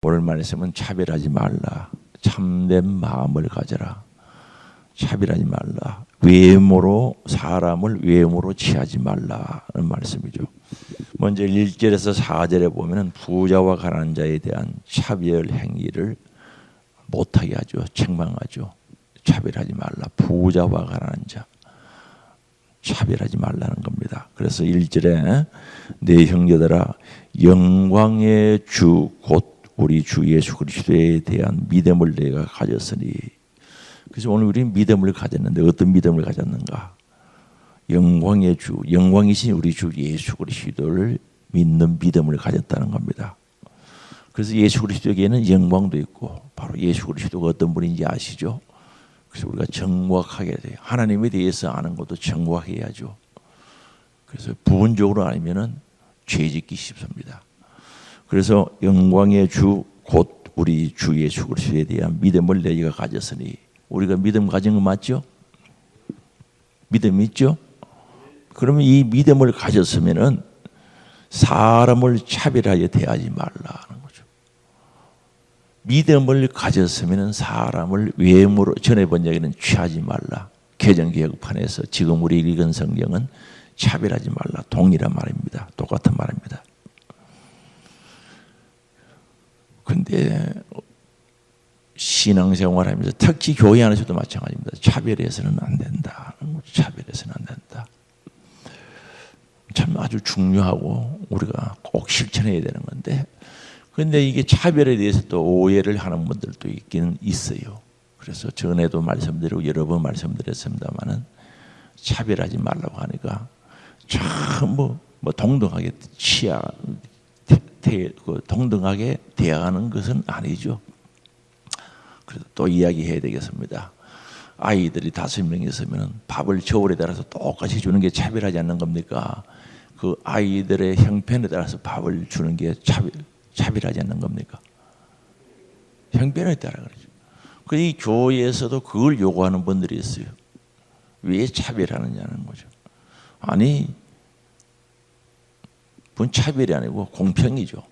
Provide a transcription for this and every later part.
오늘 말씀은 차별하지 말라. 참된 마음을 가져라. 차별하지 말라. 외모로 사람을 외모로 취하지 말라는 말씀이죠. 먼저 1절에서 4절에 보면은 부자와 가난한 자에 대한 차별 행위를 못하게 하죠. 책망하죠. 차별하지 말라. 부자와 가난한 자 차별하지 말라는 겁니다. 그래서 1절에 내 형제들아 영광의 주 곧 우리 주 예수 그리스도에 대한 믿음을 내가 가졌으니. 그래서 오늘 우리는 믿음을 가졌는데 어떤 믿음을 가졌는가? 영광의 주, 영광이신 우리 주 예수 그리스도를 믿는 믿음을 가졌다는 겁니다. 그래서 예수 그리스도에게는 영광도 있고 바로 예수 그리스도가 어떤 분인지 아시죠? 그래서 우리가 정확하게 돼요. 하나님에 대해서 아는 것도 정확해야죠. 그래서 부분적으로 알면은 죄짓기 쉽습니다. 그래서 영광의 주 곧 우리 주 예수 그리스도에 대한 믿음을 너희가 가졌으니. 우리가 믿음 가진 거 맞죠? 믿음 있죠? 그러면 이 믿음을 가졌으면은 사람을 차별하여 대하지 말라는 거죠. 믿음을 가졌으면은 사람을 외모로 전에 본 얘기는 취하지 말라. 개정개혁판에서 지금 우리 읽은 성경은 차별하지 말라. 동일한 말입니다. 똑같은 말입니다. 근데 신앙생활하면서 특히 교회 안에서도 마찬가지입니다. 차별해서는 안 된다. 차별해서는 안 된다. 참 아주 중요하고 우리가 꼭 실천해야 되는 건데, 그런데 이게 차별에 대해서 또 오해를 하는 분들도 있기는 있어요. 그래서 전에도 말씀드리고 여러 번 말씀드렸습니다만은 차별하지 말라고 하니까 참 동등하게 동등하게 대하는 것은 아니죠. 그래서 또 이야기해야 되겠습니다. 아이들이 5명 있으면 밥을 저울에 따라서 똑같이 주는 게 차별하지 않는 겁니까? 그 아이들의 형편에 따라서 밥을 주는 게 차별하지 않는 겁니까? 형편에 따라 그러죠. 이 교회에서도 그걸 요구하는 분들이 있어요. 왜 차별하느냐는 거죠. 아니, 그건 차별이 아니고 공평이죠.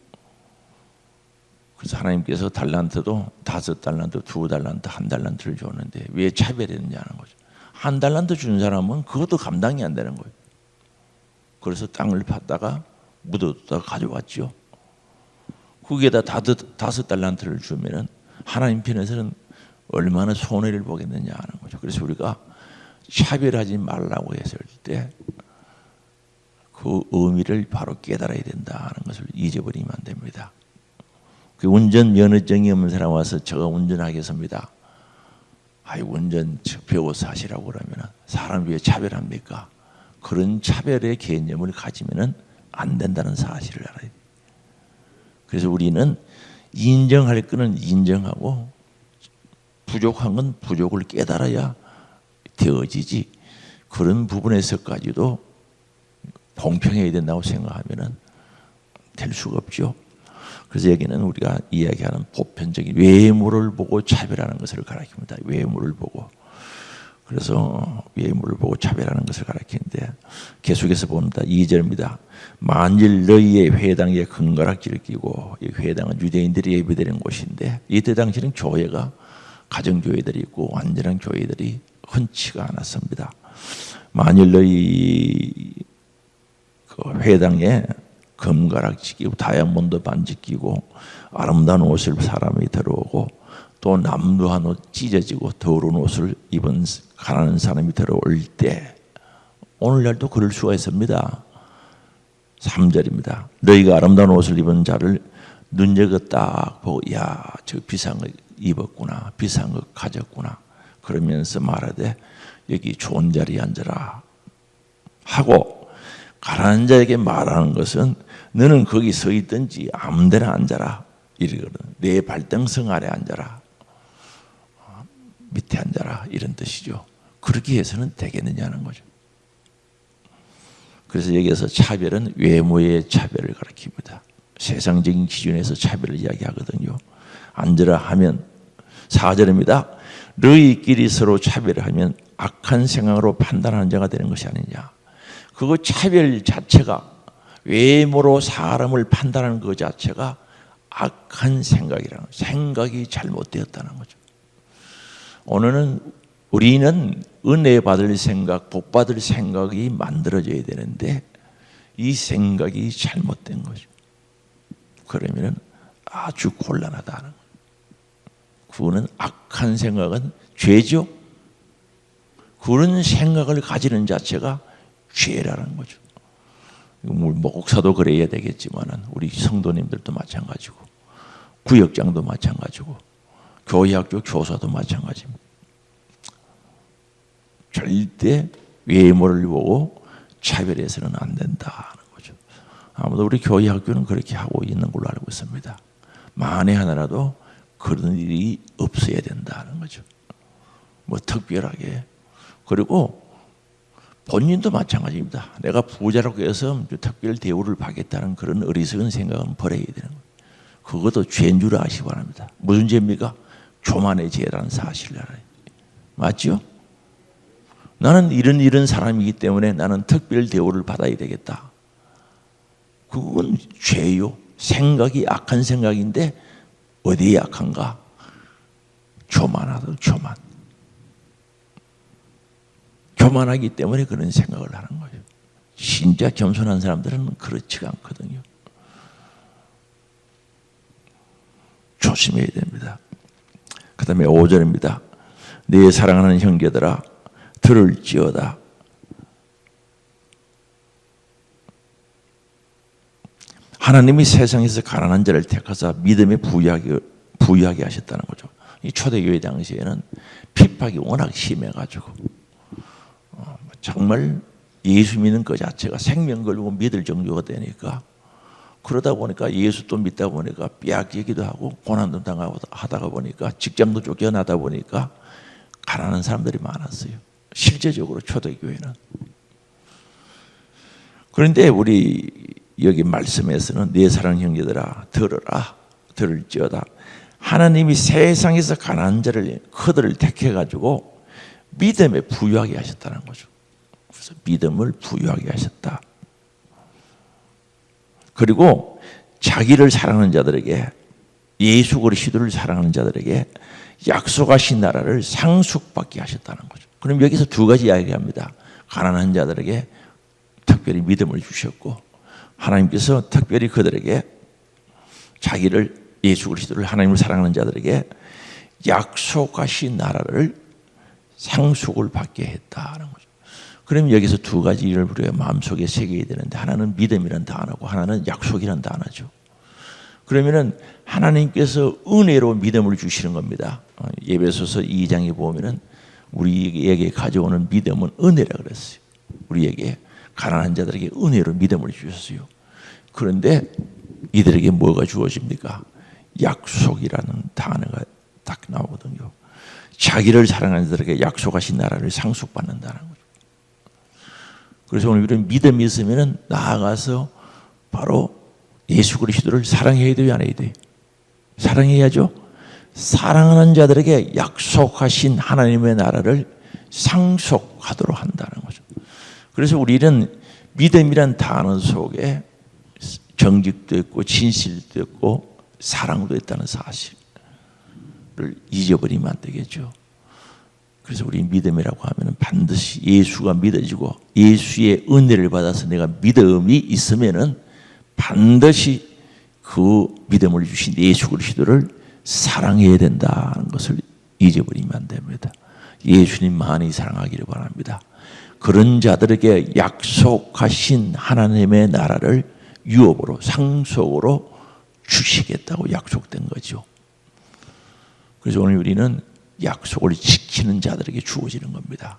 그래서 하나님께서 달란트도 5달란트, 2달란트, 1달란트를 줬는데 왜 차별했느냐는 거죠. 1달란트 준 사람은 그것도 감당이 안 되는 거예요. 그래서 땅을 팠다가 묻어두다가 가져왔죠. 거기에다 5달란트를 주면은 하나님 편에서는 얼마나 손해를 보겠느냐 하는 거죠. 그래서 우리가 차별하지 말라고 했을 때 그 의미를 바로 깨달아야 된다는 것을 잊어버리면 안 됩니다. 그 운전 면허증이 없는 사람 와서 제가 운전하겠습니다. 운전 배워서 하시라고 그러면 사람 왜 차별합니까? 그런 차별의 개념을 가지면 안 된다는 사실을 알아야 돼요. 그래서 우리는 인정할 것은 인정하고 부족한 건 부족을 깨달아야 되어지지, 그런 부분에서까지도 공평해야 된다고 생각하면 될 수가 없죠. 그래서 여기는 우리가 이야기하는 보편적인 외모를 보고 차별하는 것을 가리킵니다. 외모를 보고. 그래서 외모를 보고 차별하는 것을 가리키는데 계속해서 봅니다. 2절입니다. 만일 너희의 회당에 금가락지를 끼고, 이 회당은 유대인들이 예배드리는 곳인데 이때 당시는 교회가 가정교회들이 있고 완전한 교회들이 흔치가 않았습니다. 만일 너희 그 회당에 금가락지 끼고 다이아몬드 반지 끼고 아름다운 옷을 사람이 들어오고 또 남루한 옷 찢어지고 더러운 옷을 입은 가난한 사람이 들어올 때, 오늘날도 그럴 수가 있습니다. 3절입니다. 너희가 아름다운 옷을 입은 자를 눈여겨 딱 보고 야, 저 비싼 거 입었구나, 비싼 거 가졌구나 그러면서 말하되 여기 좋은 자리에 앉아라 하고, 가난한 자에게 말하는 것은 너는 거기 서 있든지 아무 데나 앉아라 이러거든. 내 발등성 아래 앉아라, 밑에 앉아라 이런 뜻이죠. 그렇게 해서는 되겠느냐는 거죠. 그래서 여기에서 차별은 외모의 차별을 가리킵니다. 세상적인 기준에서 차별을 이야기하거든요. 앉으라 하면 4절입니다. 너희끼리 서로 차별하면 악한 생각으로 판단하는 자가 되는 것이 아니냐. 그거 차별 자체가, 외모로 사람을 판단하는 그 자체가 악한 생각이라는 생각이 잘못되었다는 거죠. 오늘은 우리는 은혜 받을 생각, 복 받을 생각이 만들어져야 되는데 이 생각이 잘못된 거죠. 그러면 아주 곤란하다는 거예요. 그거는 악한 생각은 죄죠. 그런 생각을 가지는 자체가 죄라는 거죠. 목사도 그래야 되겠지만 우리 성도님들도 마찬가지고 구역장도 마찬가지고 교회학교 교사도 마찬가지입니다. 절대 외모를 보고 차별해서는 안 된다는 거죠. 아무도 우리 교회학교는 그렇게 하고 있는 걸로 알고 있습니다. 만에 하나라도 그런 일이 없어야 된다는 거죠. 뭐 특별하게. 그리고 본인도 마찬가지입니다. 내가 부자라고 해서 특별 대우를 받겠다는 그런 어리석은 생각은 버려야 되는 거예요. 그것도 죄인 줄 아시기 바랍니다. 무슨 죄입니까? 교만의 죄라는 사실을 알아요. 맞죠? 나는 이런 사람이기 때문에 나는 특별 대우를 받아야 되겠다. 그건 죄요. 생각이 악한 생각인데 어디에 약한가? 교만하다, 교만. 교만하기 때문에 그런 생각을 하는 거예요. 진짜 겸손한 사람들은 그렇지가 않거든요. 조심해야 됩니다. 그 다음에 5절입니다. 내 사랑하는 형제들아 들을지어다. 하나님이 세상에서 가난한 자를 택하사 믿음에 부유하게 하셨다는 거죠. 이 초대교회 당시에는 핍박이 워낙 심해가지고 정말 예수 믿는 것 자체가 생명 걸고 믿을 정도가 되니까 그러다 보니까 예수 또 믿다 보니까 빼앗기기도 하고 고난도 당하고 하다가 보니까 직장도 쫓겨나다 보니까 가난한 사람들이 많았어요. 실제적으로 초대교회는. 그런데 우리 여기 말씀에서는 내 사랑 형제들아 들으라 들을지어다. 하나님이 세상에서 가난한 자를 그들을 택해 가지고 믿음에 부유하게 하셨다는 거죠. 그래서 믿음을 부유하게 하셨다. 그리고 자기를 사랑하는 자들에게 예수 그리스도를 사랑하는 자들에게 약속하신 나라를 상속받게 하셨다는 거죠. 그럼 여기서 두 가지 이야기합니다. 가난한 자들에게 특별히 믿음을 주셨고 하나님께서 특별히 그들에게 자기를 예수 그리스도를 하나님을 사랑하는 자들에게 약속하신 나라를 상속을 받게 했다는 거죠. 그럼 여기서 두 가지를 우리가 마음속에 새겨야 되는데 하나는 믿음이라는 단어고 하나는 약속이라는 단어죠. 그러면은 하나님께서 은혜로 믿음을 주시는 겁니다. 에베소서 2장에 보면은 우리에게 가져오는 믿음은 은혜라 그랬어요. 우리에게 가난한 자들에게 은혜로 믿음을 주셨어요. 그런데 이들에게 뭐가 주어집니까? 약속이라는 단어가 딱 나오거든요. 자기를 사랑하는 자들에게 약속하신 나라를 상속받는다는 거죠. 그래서 오늘 우리는 믿음이 있으면 나아가서 바로 예수 그리스도를 사랑해야 돼요, 안 해야 돼요? 사랑해야죠. 사랑하는 자들에게 약속하신 하나님의 나라를 상속하도록 한다는 거죠. 그래서 우리는 믿음이란 단어 속에 정직도 있고 진실도 있고 사랑도 있다는 사실을 잊어버리면 안 되겠죠. 그래서 우리 믿음이라고 하면 반드시 예수가 믿어지고 예수의 은혜를 받아서 내가 믿음이 있으면은 반드시 그 믿음을 주신 예수 그리스도를 사랑해야 된다는 것을 잊어버리면 안 됩니다. 예수님 많이 사랑하기를 바랍니다. 그런 자들에게 약속하신 하나님의 나라를 유업으로 상속으로 주시겠다고 약속된 거죠. 그래서 오늘 우리는 약속을 지키는 자들에게 주어지는 겁니다.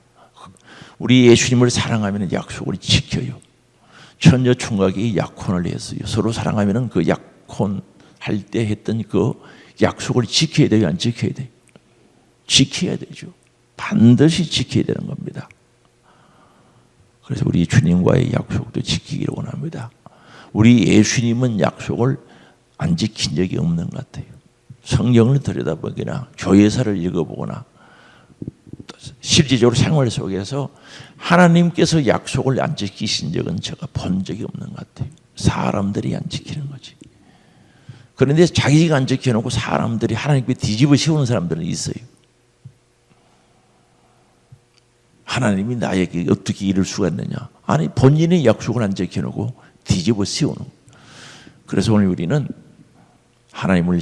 우리 예수님을 사랑하면 약속을 지켜요. 천녀 총각이 약혼을 했어요. 서로 사랑하면 그 약혼할 때 했던 그 약속을 지켜야 돼요, 안 지켜야 돼요? 지켜야 되죠. 반드시 지켜야 되는 겁니다. 그래서 우리 주님과의 약속도 지키기를 원합니다. 우리 예수님은 약속을 안 지킨 적이 없는 것 같아요. 성경을 들여다보거나 교회사를 읽어보거나 실질적으로 생활 속에서 하나님께서 약속을 안 지키신 적은 제가 본 적이 없는 것 같아요. 사람들이 안 지키는 거지. 그런데 자기가 안 지켜놓고 사람들이 하나님께 뒤집어 씌우는 사람들은 있어요. 하나님이 나에게 어떻게 이럴 수가 있느냐. 아니 본인의 약속을 안 지켜놓고 뒤집어 씌우는. 그래서 오늘 우리는 하나님을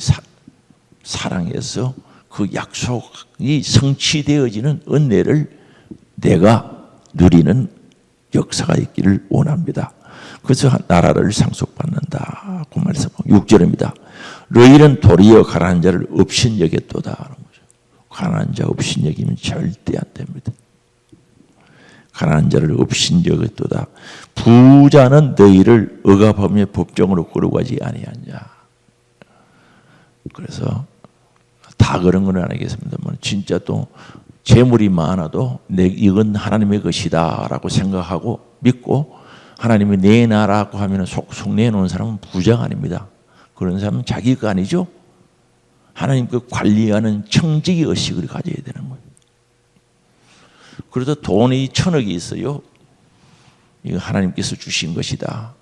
사랑해서 그 약속이 성취되어지는 은혜를 내가 누리는 역사가 있기를 원합니다. 그래서 나라를 상속받는다. 그 말씀 6절입니다. 너희는 도리어 가난한 자를 업신여겼도다. 가난한 자 업신여기면 절대 안 됩니다. 가난한 자를 업신여겼도다. 부자는 너희를 억압하며 법정으로 끌고 가지 아니하냐. 그래서 다 그런 건 아니겠습니다만 진짜 또 재물이 많아도 이건 하나님의 것이다 라고 생각하고 믿고 하나님이 내 나라고 하면 속속 내놓은 사람은 부자가 아닙니다. 그런 사람은 자기 거 아니죠. 하나님 그 관리하는 청지기 의식을 가져야 되는 거예요. 그래서 돈이 1,000억이 있어요. 이거 하나님께서 주신 것이다.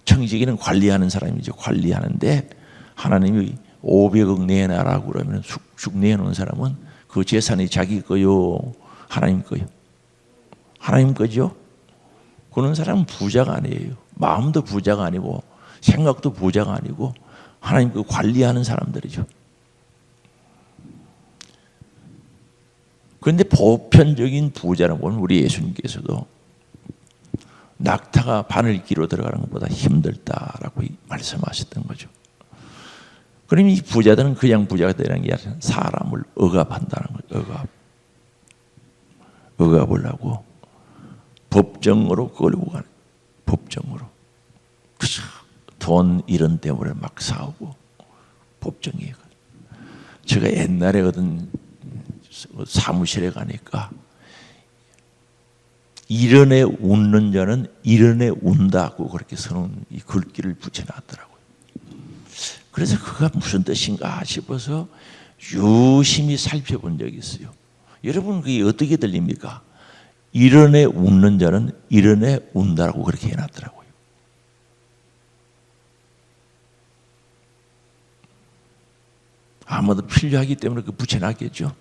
청지기는 관리하는 사람이죠. 관리하는데 하나님이 500억 내놔라고 그러면 쑥쑥 내놓은 사람은 그 재산이 자기 거요? 하나님 거요? 하나님 거죠? 그런 사람은 부자가 아니에요. 마음도 부자가 아니고 생각도 부자가 아니고 하나님 그 관리하는 사람들이죠. 그런데 보편적인 부자는 보면 우리 예수님께서도 낙타가 바늘기로 들어가는 것보다 힘들다라고 말씀하셨던 거죠. 그럼 이 부자들은 그냥 부자가 되는 게 아니라 사람을 억압한다는 거죠. 억압을 하고 법정으로 끌고 가는, 법정으로. 그쵸? 돈 이런 때문에 막 싸우고 법정에 가요. 제가 옛날에 어떤 사무실에 가니까 이런에 웃는 자는 이런에 운다고 그렇게 써놓은 이 글귀를 붙여놨더라고요. 그래서 그가 무슨 뜻인가 싶어서 유심히 살펴본 적이 있어요. 여러분 그게 어떻게 들립니까? 이런에 웃는 자는 이런에 운다라고 그렇게 해놨더라고요. 아마도 필요하기 때문에 그 붙여놨겠죠.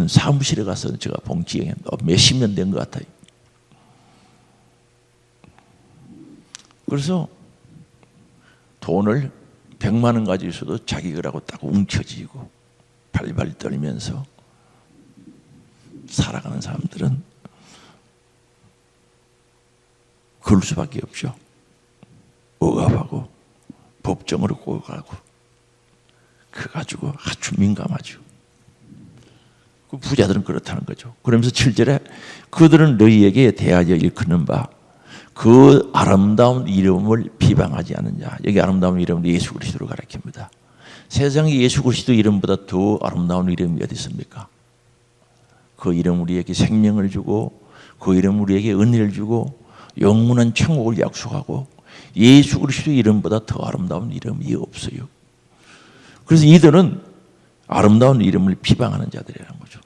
사무실에 가서 제가 본 기억이 몇십 년 된 것 같아요. 그래서 돈을 100만 원 가지고 있어도 자기 거라고 딱 움켜쥐고 발발 떨면서 살아가는 사람들은 그럴 수밖에 없죠. 억압하고 법정으로 끌고 가고 그 가지고 아주 민감하죠. 그 부자들은 그렇다는 거죠. 그러면서 7절에 그들은 너희에게 대하여 일컫는 바 그 아름다운 이름을 비방하지 않느냐. 여기 아름다운 이름은 예수 그리스도를 가리킵니다. 세상에 예수 그리스도 이름보다 더 아름다운 이름이 어디 있습니까? 그 이름 우리에게 생명을 주고 그 이름 우리에게 은혜를 주고 영원한 천국을 약속하고 예수 그리스도 이름보다 더 아름다운 이름이 없어요. 그래서 이들은 아름다운 이름을 비방하는 자들이라는 거죠.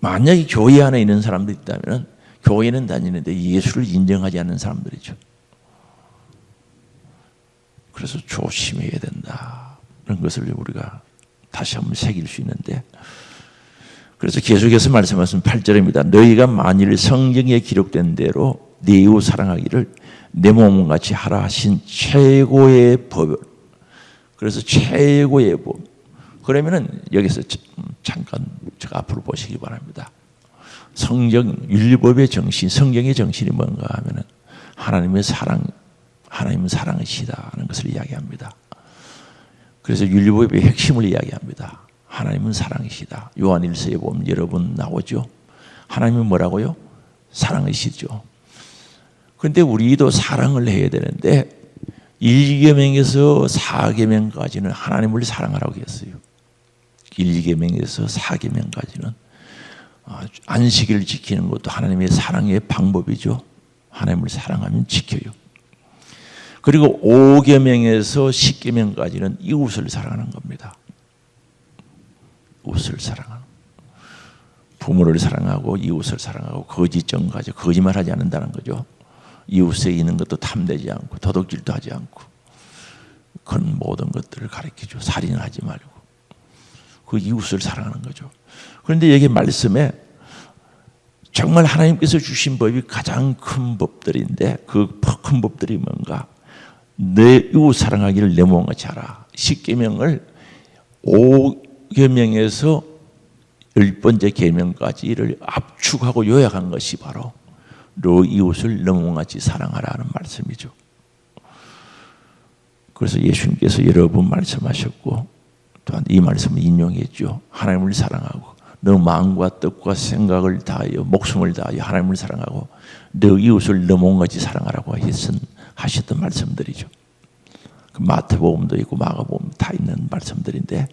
만약에 교회 안에 있는 사람들이 있다면 교회는 다니는데 예수를 인정하지 않는 사람들이죠. 그래서 조심해야 된다. 그런 것을 우리가 다시 한번 새길 수 있는데 그래서 계속해서 말씀하신 8절입니다. 너희가 만일 성경에 기록된 대로 네 이웃 사랑하기를 내 몸같이 하라 하신 최고의 법. 그래서 최고의 법. 그러면은 여기서 잠깐 제가 앞으로 보시기 바랍니다. 성경 율법의 정신, 성경의 정신이 뭔가 하면은 하나님의 사랑, 하나님은 사랑이시다는 것을 이야기합니다. 그래서 율법의 핵심을 이야기합니다. 하나님은 사랑이시다. 요한일서에 보면 여러 번 나오죠. 하나님은 뭐라고요? 사랑이시죠. 그런데 우리도 사랑을 해야 되는데 1계명에서 4계명까지는 하나님을 사랑하라고 했어요. 1계명에서 4계명까지는 안식일을 지키는 것도 하나님의 사랑의 방법이죠. 하나님을 사랑하면 지켜요. 그리고 5계명에서 10계명까지는 이웃을 사랑하는 겁니다. 이웃을 사랑하는, 부모를 사랑하고 이웃을 사랑하고 거짓 정가죠. 거짓말하지 않는다는 거죠. 이웃에 있는 것도 탐내지 않고 도둑질도 하지 않고 그런 모든 것들을 가르치죠. 살인하지 말고 그 이웃을 사랑하는 거죠. 그런데 여기 말씀에 정말 하나님께서 주신 법이 가장 큰 법들인데 그 큰 법들이 뭔가? 내 이웃 사랑하기를 내 몸같이 하라. 10계명을 5계명에서 10번째 계명까지를 압축하고 요약한 것이 바로 너 이웃을 내 몸같이 사랑하라는 말씀이죠. 그래서 예수님께서 여러 번 말씀하셨고 또한 이 말씀을 인용했죠. 하나님을 사랑하고 너 마음과 뜻과 생각을 다하여 목숨을 다하여 하나님을 사랑하고 너 이웃을 너 몸같이 사랑하라고 하셨던 말씀들이죠. 그 마태복음도 있고 마가복음 다 있는 말씀들인데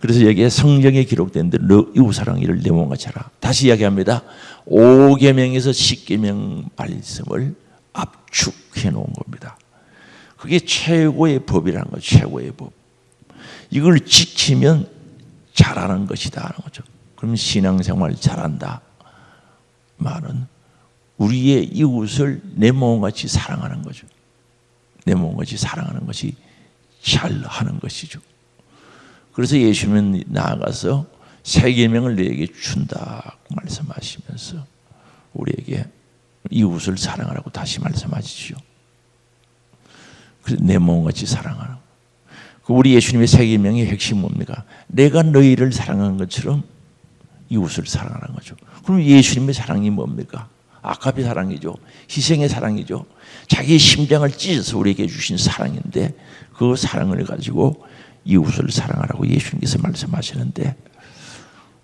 그래서 여기에 성경에 기록된 대로 너 이웃 사랑이를 내 몸같이 하라. 다시 이야기합니다. 5계명에서 10계명 말씀을 압축해 놓은 겁니다. 그게 최고의 법이라는 거죠. 최고의 법. 이걸 지키면 잘하는 것이다 하는 거죠. 그럼 신앙생활 잘한다 말은 우리의 이웃을 내 몸같이 사랑하는 거죠. 내 몸같이 사랑하는 것이 잘하는 것이죠. 그래서 예수님은 나아가서 새 계명을 너에게 준다고 말씀하시면서 우리에게 이웃을 사랑하라고 다시 말씀하시죠. 그래서 내 몸같이 사랑하라. 우리 예수님의 새 계명의 핵심이 뭡니까? 내가 너희를 사랑한 것처럼 이웃을 사랑하는 거죠. 그럼 예수님의 사랑이 뭡니까? 아깝의 사랑이죠. 희생의 사랑이죠. 자기의 심장을 찢어서 우리에게 주신 사랑인데 그 사랑을 가지고 이웃을 사랑하라고 예수님께서 말씀하시는데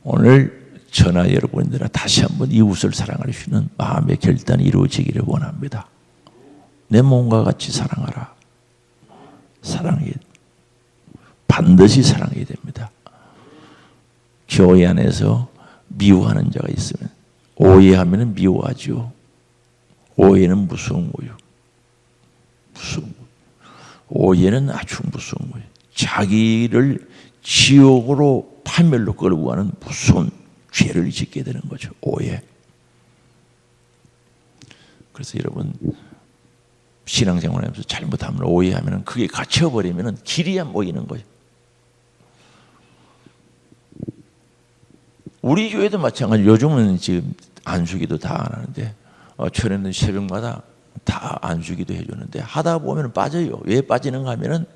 오늘 저나 여러분들은 다시 한번 이웃을 사랑할 수 있는 마음의 결단이 이루어지기를 원합니다. 내 몸과 같이 사랑하라. 사랑해. 반드시 사랑해야 됩니다. 교회 안에서 미워하는 자가 있으면 오해하면 미워하죠. 오해는 무서운 거예요. 무서운 거예요. 오해는 아주 무서운 거예요. 자기를 지옥으로 파멸로 끌고 가는 무서운 죄를 짓게 되는 거죠. 오해. 그래서 여러분 신앙생활하면서 잘못하면 오해하면 그게 갇혀버리면 길이 안 보이는 거예요. 우리 교회도 마찬가지로 요즘은 지금 안수기도 다 안 하는데 전에는 새벽마다 다 안수기도 해주는데 하다 보면 빠져요. 왜 빠지는가 하면은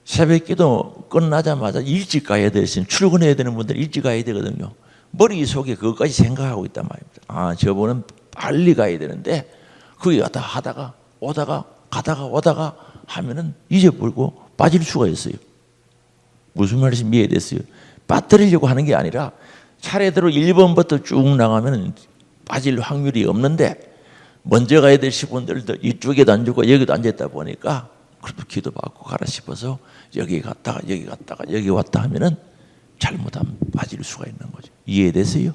새벽기도 끝나자마자 일찍 가야 되시면 출근해야 되는 분들 일찍 가야 되거든요. 머릿속에 그것까지 생각하고 있단 말입니다. 아, 저분은 빨리 가야 되는데 거기 갔다 하다가 오다가 가다가 오다가 하면은 잊어버리고 빠질 수가 있어요. 무슨 말인지 이해됐어요? 빠뜨리려고 하는 게 아니라 차례대로 1번부터 쭉 나가면 빠질 확률이 없는데 먼저 가야 될 분들도 이쪽에도 앉고 여기도 앉았다 보니까 그래도 기도받고 가라 싶어서 여기 갔다가 여기 갔다가 여기 왔다 하면은 잘못하면 빠질 수가 있는 거죠. 이해되세요?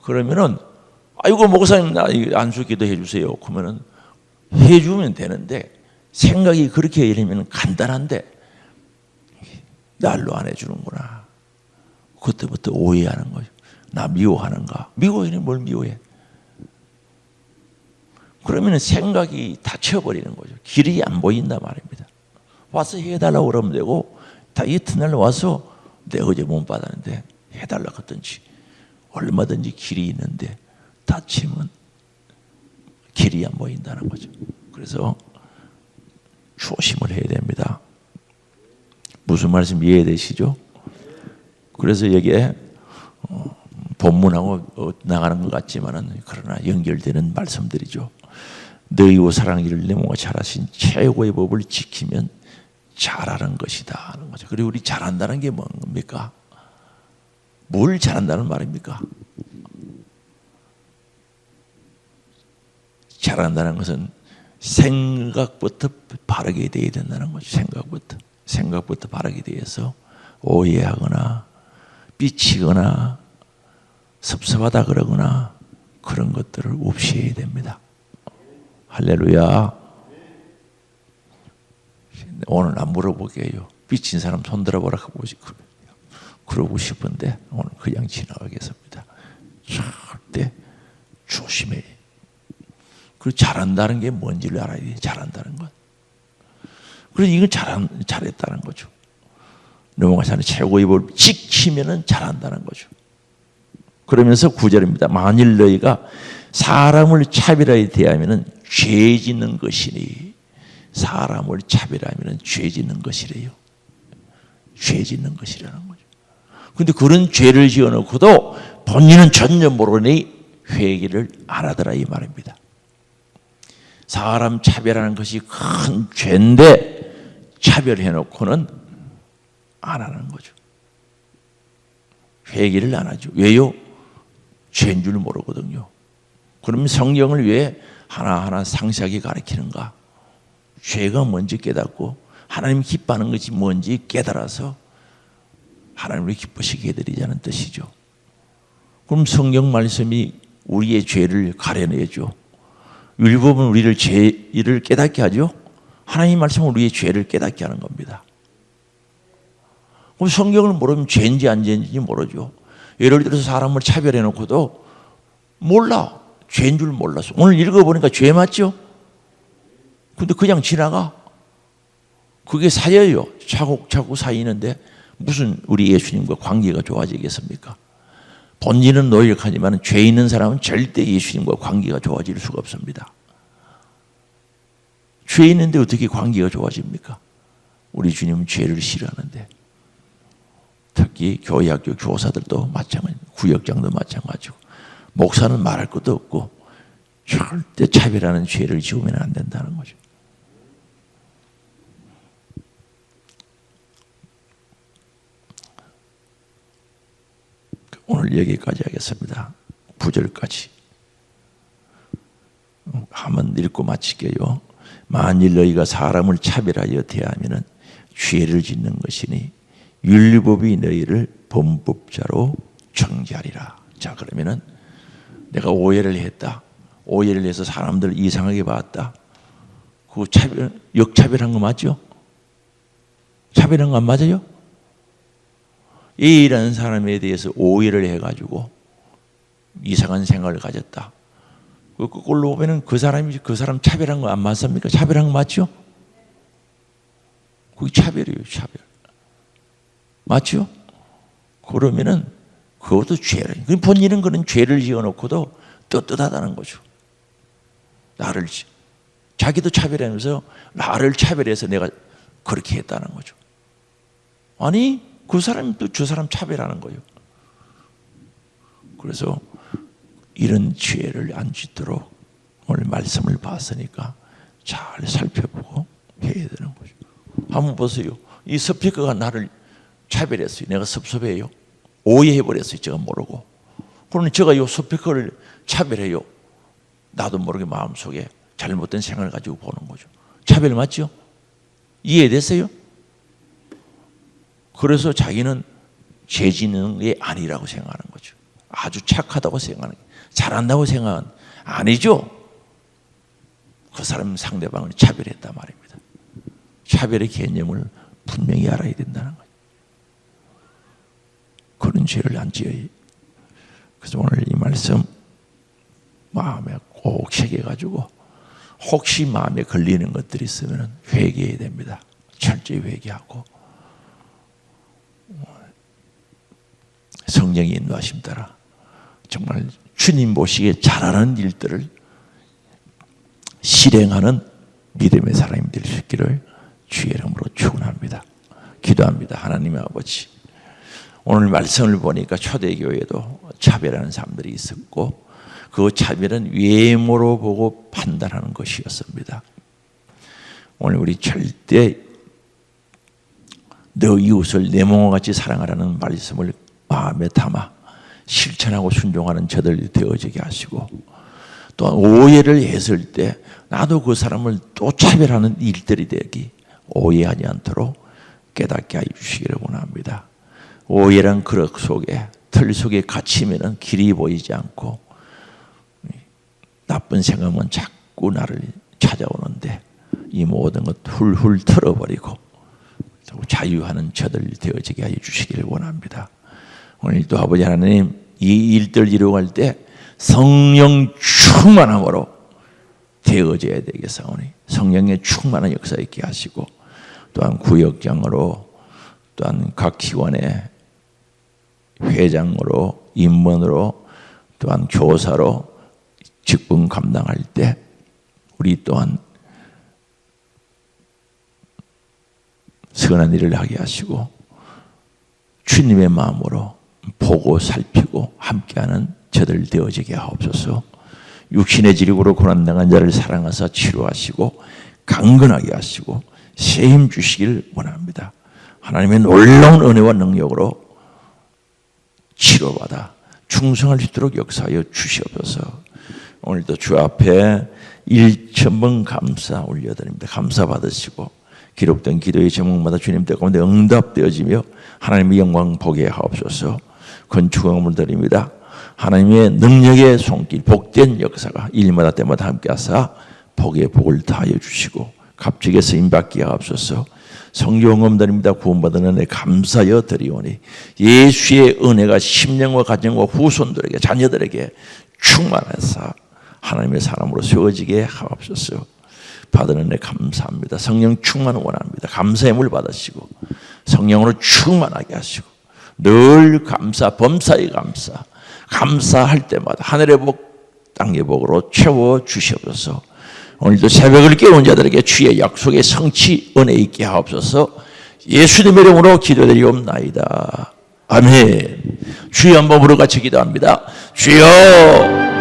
그러면은 아이고 목사님 나 안수 기도해 주세요. 그러면은 해주면 되는데 생각이 그렇게 이러면 간단한데 날로 안 해주는구나. 그때부터 오해하는 거죠. 나 미워하는가? 미워해는 뭘 미워해? 그러면 생각이 닫혀버리는 거죠. 길이 안 보인단 말입니다. 와서 해달라고 그러면 되고 다 이튿날 와서 내가 어제 못 받았는데 해달라고 하든지 얼마든지 길이 있는데 닫히면 길이 안 보인다는 거죠. 그래서 조심을 해야 됩니다. 무슨 말씀 이해되시죠? 그래서 여기에 본문하고 나가는 것 같지만은 그러나 연결되는 말씀들이죠. 너희와 사랑하기를 내 몸과 잘하신 최고의 법을 지키면 잘하는 것이다 하는 거죠. 그리고 우리 잘한다는 게 뭡니까? 뭘 잘한다는 말입니까? 잘한다는 것은 생각부터 바르게 되어야 된다는 거죠. 생각부터 바르게 되어서 오해하거나 삐치거나 섭섭하다 그러거나 그런 것들을 없이 해야 됩니다. 할렐루야. 오늘 안 물어보게요. 삐친 사람 손 들어보라 그러고 싶은데 오늘 그냥 지나가겠습니다. 절대 조심해. 그리고 잘한다는 게 뭔지를 알아야 돼. 잘한다는 것. 그래서 이건 잘했다는 거죠. 넘어가서 하는 최고의 법을 지키면은 잘한다는 거죠. 그러면서 9절입니다. 만일 너희가 사람을 차별하여 대하면은 죄 짓는 것이니, 사람을 차별하면은 죄 짓는 것이래요. 죄 짓는 것이라는 거죠. 근데 그런 죄를 지어놓고도 본인은 전혀 모르니 회개를 안 하더라 이 말입니다. 사람 차별하는 것이 큰 죄인데 차별해놓고는 안 하는 거죠. 회개를 안 하죠. 왜요? 죄인 줄 모르거든요. 그럼 성경을 왜 하나하나 상세하게 가르치는가? 죄가 뭔지 깨닫고 하나님 기뻐하는 것이 뭔지 깨달아서 하나님을 기쁘시게 해드리자는 뜻이죠. 그럼 성경 말씀이 우리의 죄를 가려내죠. 율법은 우리를 죄를 깨닫게 하죠. 하나님 말씀은 우리의 죄를 깨닫게 하는 겁니다. 그럼 성경을 모르면 죄인지 안 죄인지 모르죠. 예를 들어서 사람을 차별해 놓고도 몰라. 죄인 줄 몰랐어. 오늘 읽어보니까 죄 맞죠? 근데 그냥 지나가. 그게 사여요. 차곡차곡 쌓이는데 무슨 우리 예수님과 관계가 좋아지겠습니까? 본질은 노력하지만 죄 있는 사람은 절대 예수님과 관계가 좋아질 수가 없습니다. 죄 있는데 어떻게 관계가 좋아집니까? 우리 주님은 죄를 싫어하는데, 특히 교회학교 교사들도 마찬가지, 구역장도 마찬가지고, 목사는 말할 것도 없고 절대 차별하는 죄를 지으면 안 된다는 거죠. 오늘 여기까지 하겠습니다. 9절까지 한번 읽고 마칠게요. 만일 너희가 사람을 차별하여 대하면 죄를 짓는 것이니 율법이 너희를 범법자로 정죄하리라. 자, 그러면은 내가 오해를 했다. 오해를 해서 사람들을 이상하게 봤다. 그거 역차별한 거 맞죠? 차별한 거 안 맞아요? A라는 사람에 대해서 오해를 해가지고 이상한 생각을 가졌다. 그걸로 보면은 그 사람 차별한 거 안 맞습니까? 차별한 거 맞죠? 그게 차별이에요, 차별. 맞죠? 그러면은 그것도 죄라. 본인은 그런 죄를 지어놓고도 떳떳하다는 거죠. 자기도 차별하면서 나를 차별해서 내가 그렇게 했다는 거죠. 아니, 그 사람이 또 저 사람 차별하는 거예요. 그래서 이런 죄를 안 짓도록 오늘 말씀을 봤으니까 잘 살펴보고 해야 되는 거죠. 한번 보세요. 이 스피커가 나를 차별했어요. 내가 섭섭해요. 오해해버렸어요. 제가 모르고. 그러면 제가 이 스피커를 차별해요. 나도 모르게 마음속에 잘못된 생각을 가지고 보는 거죠. 차별 맞죠? 이해됐어요? 그래서 자기는 죄 짓는 게 아니라고 생각하는 거죠. 아주 착하다고 생각하는 거예요. 잘한다고 생각은 아니죠. 그 사람 상대방을 차별했단 말입니다. 차별의 개념을 분명히 알아야 된다는 거예요. 그런 죄를 안 지어요. 그래서 오늘 이 말씀 마음에 꼭 새겨가지고 혹시 마음에 걸리는 것들이 있으면 회개해야 됩니다. 철저히 회개하고 성령의 인도하심 따라 정말 주님 보시기에 잘하는 일들을 실행하는 믿음의 사람이 될 수 있기를 주의 이름으로 축원합니다. 기도합니다. 하나님의 아버지, 오늘 말씀을 보니까 초대교회도 차별하는 사람들이 있었고 그 차별은 외모로 보고 판단하는 것이었습니다. 오늘 우리 절대 너 이웃을 내 몸과 같이 사랑하라는 말씀을 마음에 담아 실천하고 순종하는 저들이 되어지게 하시고, 또 오해를 했을 때 나도 그 사람을 또 차별하는 일들이 되기 오해하지 않도록 깨닫게 하여 주시기를 원합니다. 오해란 그릇 속에 틀 속에 갇히면 길이 보이지 않고 나쁜 생각은 자꾸 나를 찾아오는데 이 모든 것 훌훌 털어버리고 자유하는 저들 되어지게 하여 주시기를 원합니다. 오늘도 아버지 하나님, 이 일들 이루어갈 때 성령 충만함으로 되어져야 되겠사오니 성령의 충만한 역사 있게 하시고, 또한 구역장으로, 또한 각 기관의 회장으로, 임원으로, 또한 교사로 직분 감당할 때 우리 또한 선한 일을 하게 하시고 주님의 마음으로 보고 살피고 함께하는 저들 되어지게 하옵소서. 육신의 질력으로 고난당한 자를 사랑하사 치료하시고 강건하게 하시고 새 힘 주시길 원합니다. 하나님의 놀라운 은혜와 능력으로 치료받아 충성할 수 있도록 역사하여 주시옵소서. 오늘도 주 앞에 1,000번 감사 올려드립니다. 감사 받으시고 기록된 기도의 제목마다 주님 뜻 가운데 응답되어지며 하나님의 영광 보게 하옵소서. 건축원을 드립니다. 하나님의 능력의 손길, 복된 역사가 일마다 때마다 함께 하사 복의 복을 다하여 주시고 갑자기 쓰임받게 하옵소서. 성경음 드립니다. 구원받은 은혜 감사여 드리오니 예수의 은혜가 심령과 가정과 후손들에게 자녀들에게 충만해서 하나님의 사람으로 세워지게 하옵소서. 받은 은혜 감사합니다. 성령 충만을 원합니다. 감사의 물 받으시고 성령으로 충만하게 하시고 늘 감사, 범사의 감사, 감사할 때마다 하늘의 복, 땅의 복으로 채워 주시옵소서. 오늘도 새벽을 깨운 자들에게 주의 약속의 성취 은혜 있게 하옵소서. 예수님의 이름으로 기도드리옵나이다. 아멘. 주여 한번 부르 같이 기도합니다. 주여